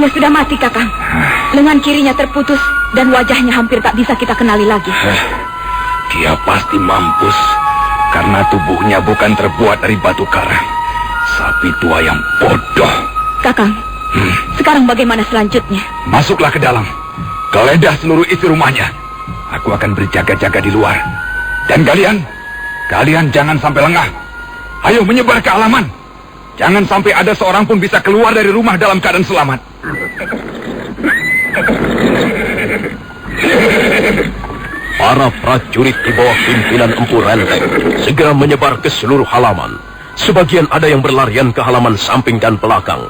Dia sudah mati, Kakang. Lengan kirinya terputus dan wajahnya hampir tak bisa kita kenali lagi. Dia pasti mampus karena tubuhnya bukan terbuat dari batu karang. Sapi tua yang bodoh. Kakang, sekarang bagaimana selanjutnya? Masuklah ke dalam. Geledah seluruh isi rumahnya. Aku akan berjaga-jaga di luar. Dan kalian jangan sampai lengah. Ayo menyebar ke halaman. Jangan sampai ada seorang pun bisa keluar dari rumah dalam keadaan selamat. Para prajurit di bawah pimpinan Empu Renteng segera menyebar ke seluruh halaman. Sebagian ada yang berlarian ke halaman samping dan belakang.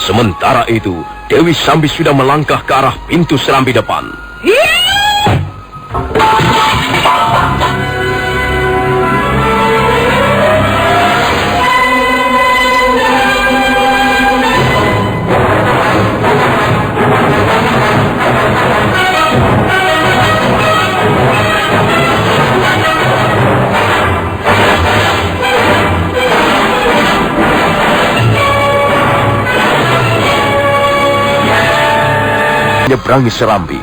Sementara itu, Dewi Sambi sudah melangkah ke arah pintu serambi depan. Menyeberangi serambi,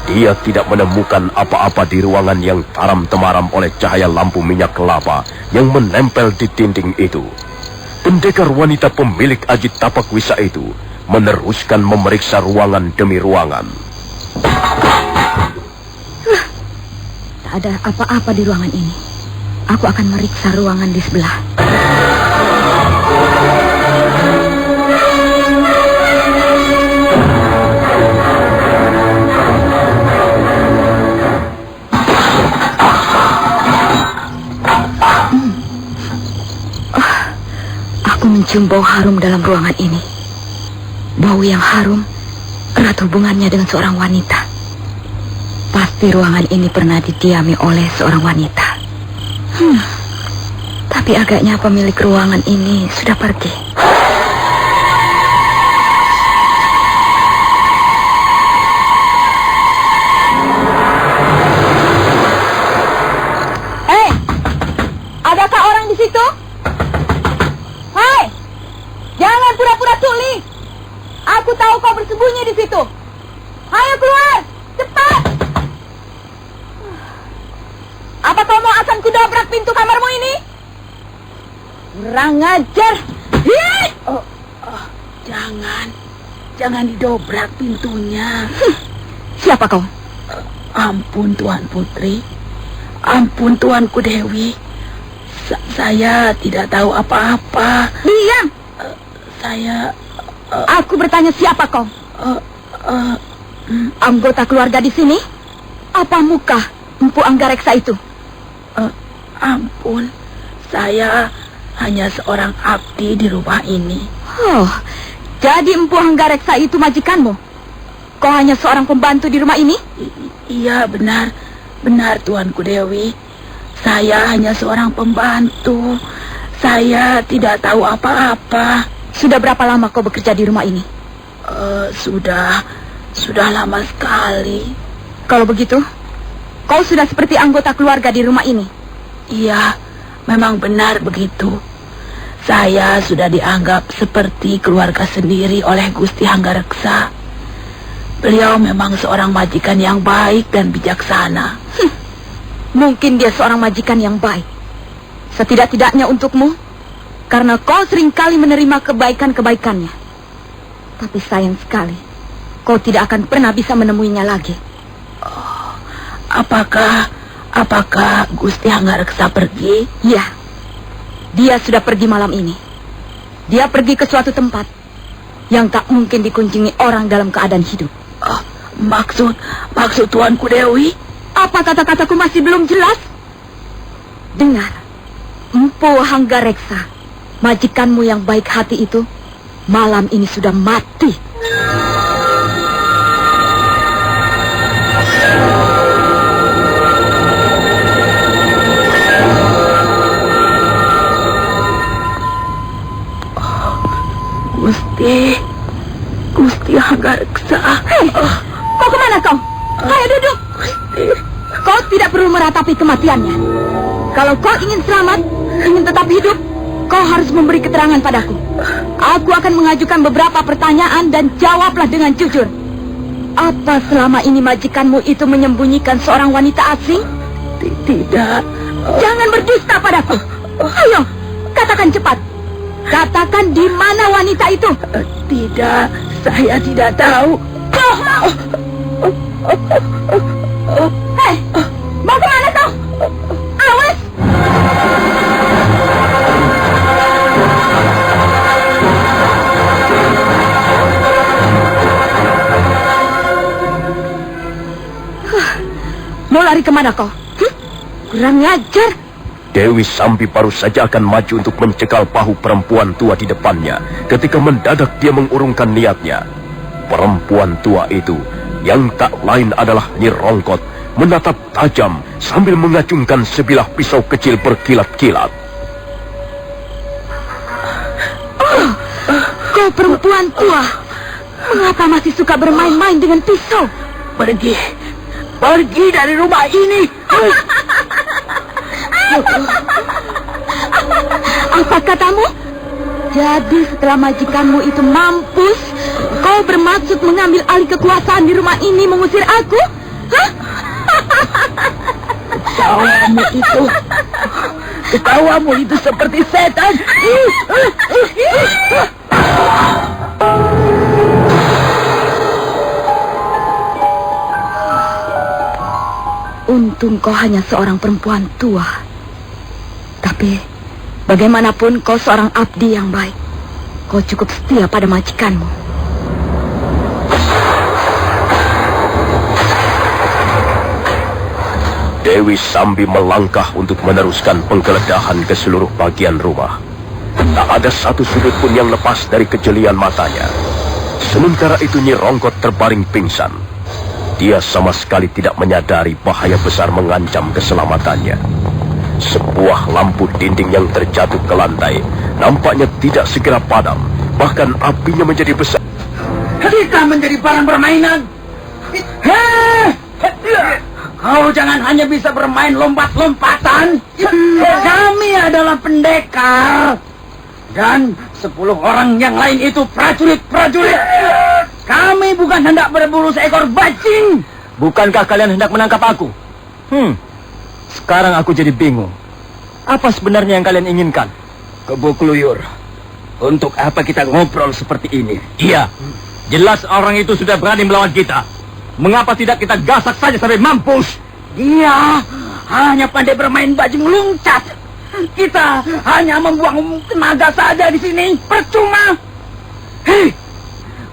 dia tidak menemukan apa-apa di ruangan yang taram-temaram oleh cahaya lampu minyak kelapa yang menempel di dinding itu. Pendekar wanita pemilik Aji Tapak Wisa itu meneruskan memeriksa ruangan demi ruangan. Tak ada apa-apa di ruangan ini. Aku akan meriksa ruangan di sebelah. Mencium bau harum dalam ruangan ini. Bau yang harum erat hubungannya dengan seorang wanita. Pasti ruangan ini pernah didiami oleh seorang wanita. Tapi agaknya pemilik ruangan ini sudah pergi. Hei, adakah orang di situ? Jangan pura-pura tuli. Aku tahu kau bersembunyi di situ. Ayo keluar, cepat. Apa kau mau akan kudobrak pintu kamarmu ini? Kurang ajar. Jangan didobrak pintunya. Siapa kau? Ampun Tuan Putri. Ampun Tuanku Dewi. Saya tidak tahu apa-apa. Diam. Aku bertanya siapa kau? Anggota keluarga di sini? Apa muka Empu Anggareksa itu? Ampun, saya hanya seorang abdi di rumah ini. Oh, jadi Empu Anggareksa itu majikanmu? Kau hanya seorang pembantu di rumah ini? Iya, benar Tuanku Dewi. Saya hanya seorang pembantu. Saya tidak tahu apa-apa. Sudah berapa lama kau bekerja di rumah ini? Sudah lama sekali. Kalau begitu, kau sudah seperti anggota keluarga di rumah ini? Iya, memang benar begitu. Saya sudah dianggap seperti keluarga sendiri oleh Gusti Hanggareksa. Beliau memang seorang majikan yang baik dan bijaksana. Mungkin dia seorang majikan yang baik. Setidak-tidaknya untukmu, karena kau seringkali menerima kebaikan-kebaikannya. Tapi sayang sekali, kau tidak akan pernah bisa menemuinya lagi. Oh, apakah Gusti Hanggareksa pergi? Ya, dia sudah pergi malam ini. Dia pergi ke suatu tempat yang tak mungkin dikunjungi orang dalam keadaan hidup. Oh, maksud Tuanku Dewi? Apa kata-kataku masih belum jelas? Dengar, Empu Hanggareksa, majikanmu yang baik hati itu, malam ini sudah mati. Gusti Hanggareksa. Hei, kau kemana kau? Ayo duduk. Gusti. Kau tidak perlu meratapi kematiannya. Kalau kau ingin selamat, ingin tetap hidup, kau harus memberi keterangan padaku. Aku akan mengajukan beberapa pertanyaan dan jawablah dengan jujur. Apa selama ini majikanmu itu menyembunyikan seorang wanita asing? Tidak. Jangan berdusta padaku. Ayo, katakan cepat. Katakan di mana wanita itu? Tidak, saya tidak tahu. Hei, mau kemana kau? Awas! Mau lari kemana kau? Kurang ajar. Dewi Sambi baru saja akan maju untuk mencekal bahu perempuan tua di depannya ketika mendadak dia mengurungkan niatnya. Perempuan tua itu yang tak lain adalah Nyi Rongkot menatap tajam sambil mengacungkan sebilah pisau kecil berkilat-kilat. Oh, kau perempuan tua. Mengapa masih suka bermain-main dengan pisau? Pergi dari rumah ini. Apa katamu? Jadi setelah majikanmu itu mampus, kau bermaksud mengambil alih kekuasaan di rumah ini, mengusir aku? Hah? Ketawamu itu seperti setan. Untung kau hanya seorang perempuan tua. Tapi bagaimanapun kau seorang abdi yang baik. Kau cukup setia pada majikanmu. Dewi Sambi melangkah untuk meneruskan penggeledahan ke seluruh bagian rumah. Tak ada satu sudut pun yang lepas dari kejelian matanya. Sementara itu Nyi Rongkot terbaring pingsan. Dia sama sekali tidak menyadari bahaya besar mengancam keselamatannya. Sebuah lampu dinding yang terjatuh ke lantai nampaknya tidak segera padam. Bahkan apinya menjadi besar. Kita menjadi barang permainan. Kau jangan hanya bisa bermain lompat-lompatan. Kami adalah pendekar. Dan 10 orang yang lain itu prajurit-prajurit. Kami bukan hendak berburu seekor bajing. Bukankah kalian hendak menangkap aku? Sekarang aku jadi bingung. Apa sebenarnya yang kalian inginkan? Kebo Kluyur, untuk apa kita ngobrol seperti ini? Iya, jelas orang itu sudah berani melawan kita. Mengapa tidak kita gasak saja sampai mampus? Dia hanya pandai bermain bajing loncat. Kita hanya membuang tenaga saja di sini. Percuma. Hei,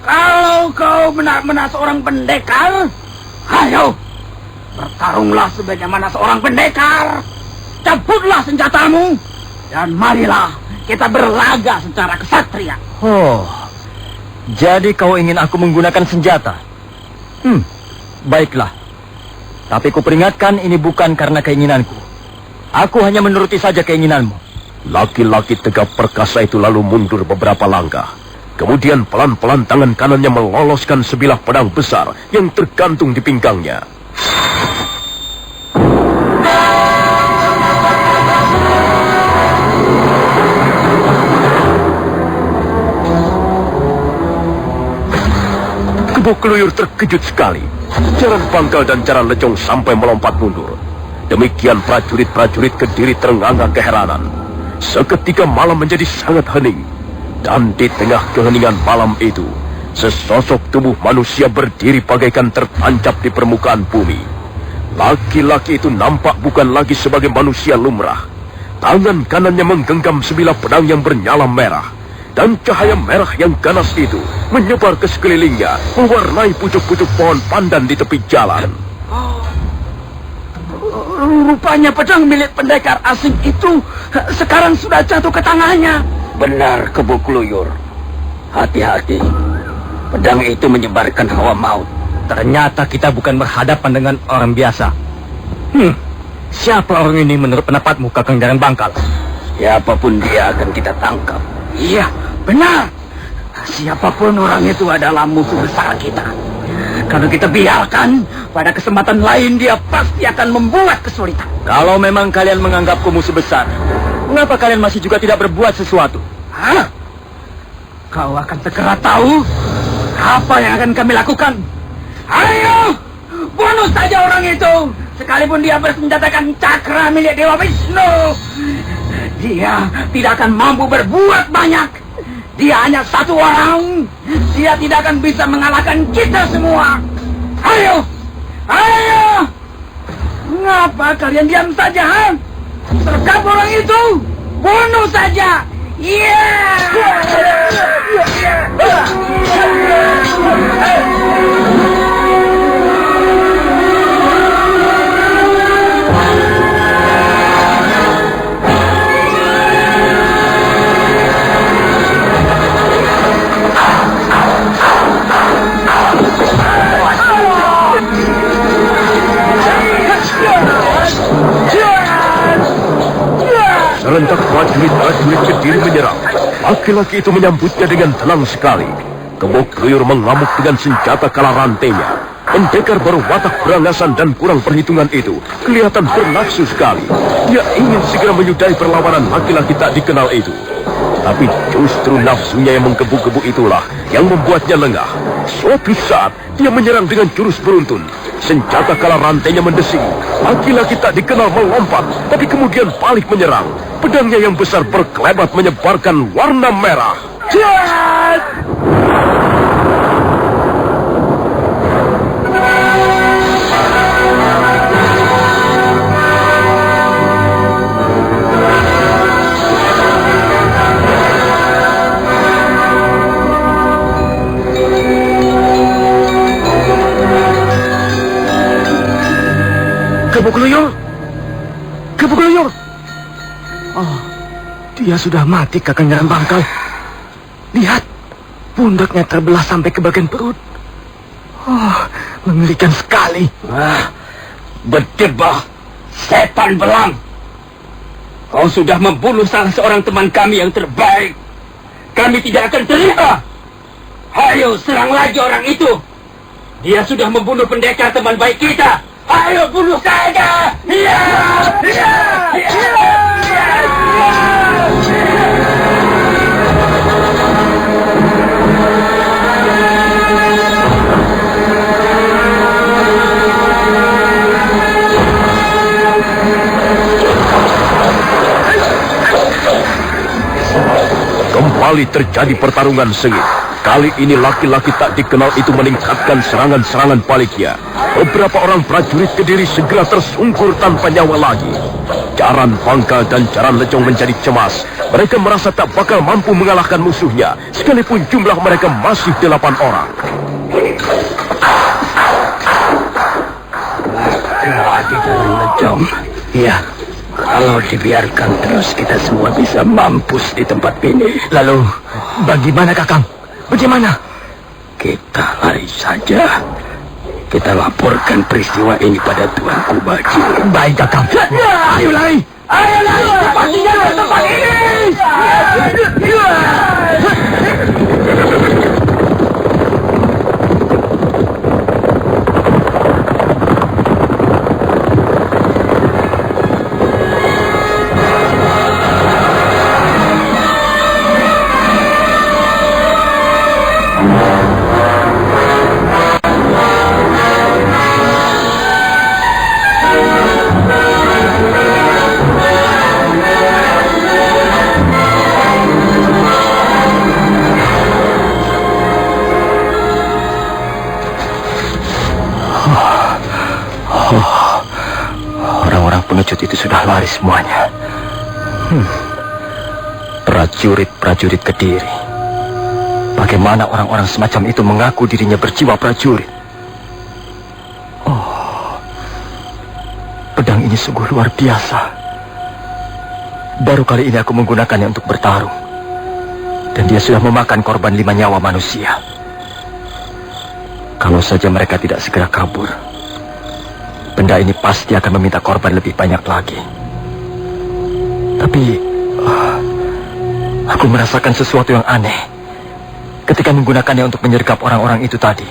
kalau kau benar-benar seorang pendekar, ayo bertarunglah sebagaimana seorang pendekar. Cabutlah senjatamu dan marilah kita berlaga secara kesatria. Oh, jadi kau ingin aku menggunakan senjata? Baiklah. Tapi kuperingatkan ini bukan karena keinginanku. Aku hanya menuruti saja keinginanmu. Laki-laki tegap perkasa itu lalu mundur beberapa langkah. Kemudian pelan-pelan tangan kanannya meloloskan sebilah pedang besar yang tergantung di pinggangnya. Kebo Kluyur terkejut sekali. Jaran Bangkal dan Jaran Lejong sampai melompat mundur. Demikian prajurit-prajurit Kediri terengah-engah keheranan. Seketika malam menjadi sangat hening. Dan di tengah keheningan malam itu, sesosok tubuh manusia berdiri bagaikan tertancap di permukaan bumi. Laki-laki itu nampak bukan lagi sebagai manusia lumrah. Tangan kanannya menggenggam sebilah pedang yang bernyala merah. Dan cahaya merah yang ganas itu menyebar ke sekelilingnya, mewarnai pucuk-pucuk pohon pandan di tepi jalan. Rupanya pedang milik pendekar asing itu sekarang sudah jatuh ke tangannya. Benar, Kebo Kluyur. Hati-hati. Pedang itu menyebarkan hawa maut. Ternyata kita bukan berhadapan dengan orang biasa. Siapa orang ini menurut pendapatmu, Kakang Jaran Bangkal? Siapapun dia akan kita tangkap. Iya, benar. Siapapun orang itu adalah musuh besar kita. Kalau kita biarkan, pada kesempatan lain dia pasti akan membuat kesulitan. Kalau memang kalian menganggapku musuh besar, Mengapa kalian masih juga tidak berbuat sesuatu? Hah? Kau akan segera tahu apa yang akan kami lakukan. Ayo, bunuh saja orang itu, sekalipun dia bersenjatakan cakra milik Dewa Wisnu. Dia tidak akan mampu berbuat banyak. Dia hanya satu orang. Dia tidak akan bisa mengalahkan kita semua. Ayo, ayo. Ngapa kalian diam saja, ha? Sergap orang itu, bunuh saja. Serentak prajurit-prajurit Kediri menyerang. Laki-laki itu menyambutnya dengan tenang sekali. Kebo Kluyur mengamuk dengan senjata kala rantainya. Pendekar berwatak berangasan dan kurang perhitungan itu kelihatan bernafsu sekali. Dia ingin segera menyudahi perlawanan laki-laki tak dikenal itu. Tapi justru nafsunya yang menggebu-gebu itulah yang membuatnya lengah. Suatu saat dia menyerang dengan jurus beruntun. Senjata kala rantainya mendesing. Laki-laki tak dikenal melompat, tapi kemudian balik menyerang. Pedangnya yang besar berkelebat menyebarkan warna merah. Jet! Kebo Kluyur! Kebo Kluyur! Oh, dia sudah mati, Kakang Jaran Bangkal. Lihat, pundaknya terbelah sampai ke bagian perut. Oh, mengerikan sekali. Berdebah, setan belang. Kau sudah membunuh salah seorang teman kami yang terbaik. Kami tidak akan terima. Ayo, serang lagi orang itu. Dia sudah membunuh pendekar teman baik kita. Ayo, bunuh saja! Iya! Iya! Iya! Kembali terjadi pertarungan sengit. Kali ini laki-laki tak dikenal itu meningkatkan serangan-serangan baliknya. Beberapa orang prajurit Kediri segera tersungkur tanpa nyawa lagi. Jaran Bangkal dan Jaran Lecong menjadi cemas. Mereka merasa tak bakal mampu mengalahkan musuhnya, sekalipun jumlah mereka masih 8 orang. Lagi Jaran Lecong. Iya, kalau dibiarkan terus kita semua bisa mampus di tempat ini. Lalu, bagaimana Kakang? Bagaimana? Kita lari saja. Kita laporkan peristiwa ini pada Tuanku Baji. Baik, Kakang. Ayo lari! Ayo lari! Pastinya ke tempat ini! Pengecut itu sudah lari semuanya. Prajurit-prajurit Kediri. Bagaimana orang-orang semacam itu mengaku dirinya berjiwa prajurit? Oh, pedang ini sungguh luar biasa. Baru kali ini aku menggunakannya untuk bertarung. Dan dia sudah memakan korban 5 nyawa manusia. Kalau saja mereka tidak segera kabur, benda ini pasti akan meminta korban lebih banyak lagi. Tapi aku merasakan sesuatu yang aneh ketika menggunakannya untuk menyergap orang-orang itu tadi.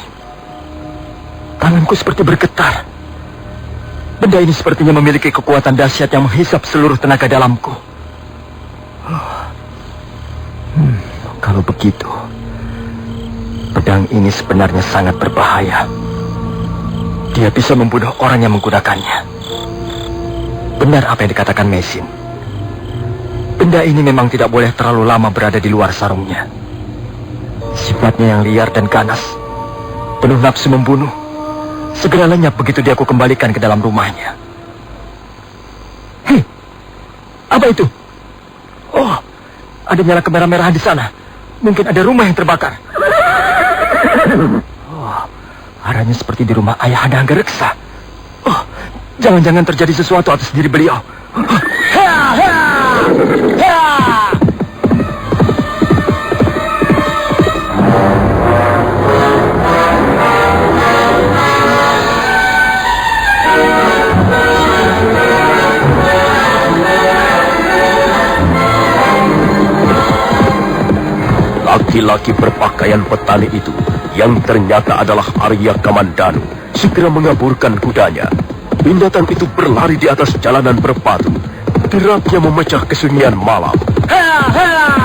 Tanganku seperti bergetar. Benda ini sepertinya memiliki kekuatan dahsyat yang menghisap seluruh tenaga dalamku. Kalau begitu, pedang ini sebenarnya sangat berbahaya. Dia bisa membunuh orang yang menggunakannya. Benar apa yang dikatakan Mesin. Benda ini memang tidak boleh terlalu lama berada di luar sarungnya. Sifatnya yang liar dan ganas, penuh nafsu membunuh, segera lenyap begitu dia aku kembalikan ke dalam rumahnya. Apa itu? Oh, ada nyala kemerah-merahan di sana. Mungkin ada rumah yang terbakar. Oh, arahnya seperti di rumah Ayahanda Hanggareksa. Oh, jangan-jangan terjadi sesuatu atas diri beliau. Laki-laki berpakaian petani itu, yang ternyata adalah Arya Kamandanu, segera mengaburkan kudanya. Binatang itu berlari di atas jalanan berbatu. Derapnya memecah kesunyian malam. Hela, hela!